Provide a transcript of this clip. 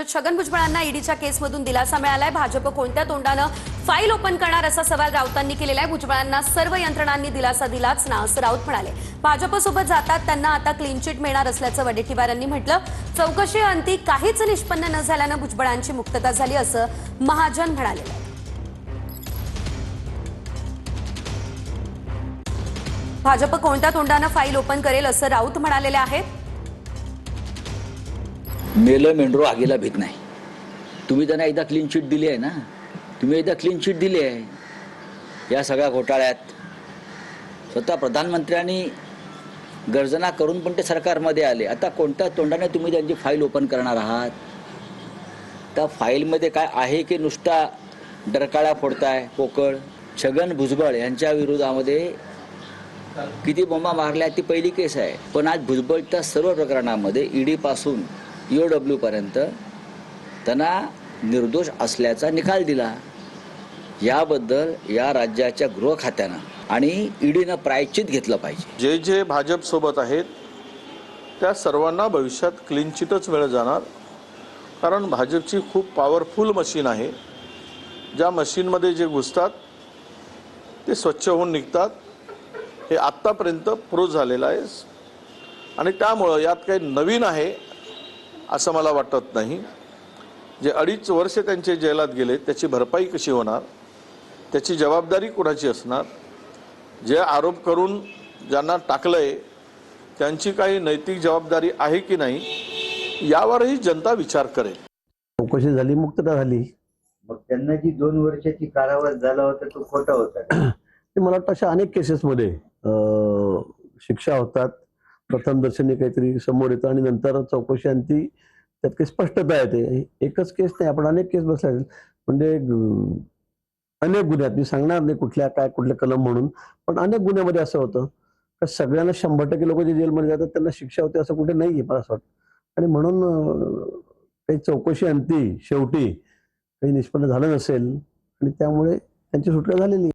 छगन भुजबळांना ईडीच्या केसमधून दिलासा मिळालाय। भाजप कोणत्या तोंडाने फाईल ओपन करणार असा सवाल राऊतांनी केलेला आहे। भुजबळांना सर्व यंत्रणांनी दिलासा दिलाच ना असं राऊत म्हणाले। भाजपसोबत जातात त्यांना आता क्लीन चिट मिळणार असल्याचं वडेट्टीवार यांनी म्हटलं। चौकशी अंती काहीच निष्पन्न न झाल्यानं भुजबळांची मुक्तता झाली असं महाजन म्हणाले। भाजप कोणत्या तोंडाने फाईल ओपन करेल असं राऊत म्हणालेले आहेत। मेलं मेंढरो आगीला भीत नाही। तुम्ही त्यांना एकदा क्लीन चिट दिली आहे ना, तुम्ही एकदा क्लीन चिट दिली आहे। या सगळ्या घोटाळ्यात स्वतः प्रधानमंत्र्यांनी गर्जना करून पण ते सरकारमध्ये आले। आता कोणत्या तोंडाने तुम्ही त्यांची फाईल ओपन करणार आहात? त्या फाईलमध्ये काय आहे की नुसता डरकाळा फोडताय पोकळ? छगन भुजबळ यांच्या विरोधामध्ये किती बोंबा मारल्या ती पहिली केस आहे, पण आज भुजबळच्या सर्व प्रकरणामध्ये ईडी पासून EOW पर्यंत त्यांना निर्दोष असल्याचा निकाल दिला। याबद्दल या राज्याच्या गृह खात्यानं आणि ईडीनं प्रायश्चित घेतलं पाहिजे। जे जे भाजप सोबत आहेत त्या सर्वांना भविष्यात क्लीन चिटच मिळत जाणार, कारण भाजपची खूप पॉवरफुल मशीन आहे। ज्या मशीनमध्ये जे घुसतात ते स्वच्छ होऊन निघतात, हे आत्तापर्यंत प्रूव्ह झालेलं आहे। आणि त्यामुळं यात काही नवीन आहे असं मला वाटत नाही। जे 2.5 वर्ष त्यांचे जेलात गेले त्याची भरपाई कशी होणार, त्याची जबाबदारी कोणाची असणार, जे आरोप करून ज्यांना टाकलंय त्यांची काही नैतिक जबाबदारी आहे की नाही यावरही जनता विचार करेल। चौकशी झाली, मुक्तता झाली। मग त्यांना जी 2 वर्षाची कारावास झाला होता तो खोटा होता। ते मला वाटतं अशा अनेक केसेसमध्ये शिक्षा होतात। प्रथम दर्शनी काहीतरी समोर येतं आणि नंतर चौकशी अंती त्यात काही स्पष्टता येते। एकच केस नाही, आपण अनेक केस बसल्या म्हणजे अनेक गुन्ह्यात, मी सांगणार नाही कुठल्या काय कुठल्या कलम म्हणून, पण अनेक गुन्ह्यामध्ये असं होतं का सगळ्यांना 100% लोक जे जेलमध्ये जातात त्यांना शिक्षा होते असं कुठे नाहीये मला असं वाटतं। आणि म्हणून काही चौकशी अंती शेवटी काही निष्पन्न झालं नसेल आणि त्यामुळे त्यांची सुटका झालेली।